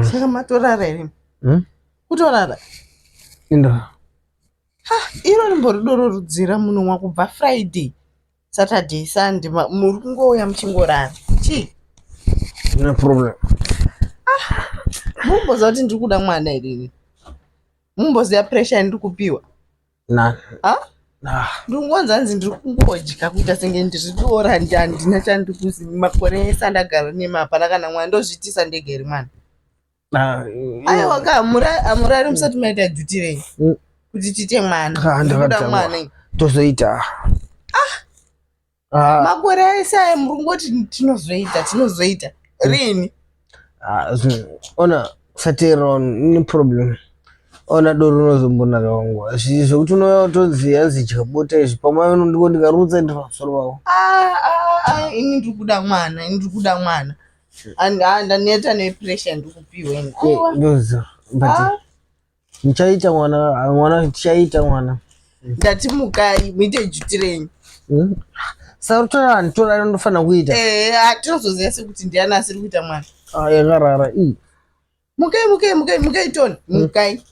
Saka matorara ere? Kutorara? Ndo. Iro rimborido rudzira munhu wakubva Friday, Saturday, Sunday, muri kungouya muchingorara. Chii? No problem. Mumboziva kuti ndiri kuda mwana iri? Mumboziva pressure ndiri kupiwa? None. Ndiri kungonzi hanzi ndiri kungodya kuita senge ndiri dora, handina chandiri kuziva. Makore ese andagara nemapana kana mwana ndozviitisa ndegere mwana. Aiwa ka hamurari musati maita duty renyu kuti tiite mwana. Ndiri kuda mwana. Tozoita. Makore ese aya muri kungoti tinozoita. Rini? Ona satero ni problem. Ona doro nozombonaka wangu. Zvekuti unotoziva hanzi chikabuta izvi pamwe ndikarudza ndipamusoro wavo. Ini ndiri kuda mwana. Ndaneta nepressure ndiri kupiwa. Ndozo. Ndichaita mwana tichaita mwana. Ndati mukai muite duty renyu. Saka tora ndofana kuita. Tinozoziva sekuti ndiani asiri kuita mwana. Yakarara. Mukai Tony, mukai.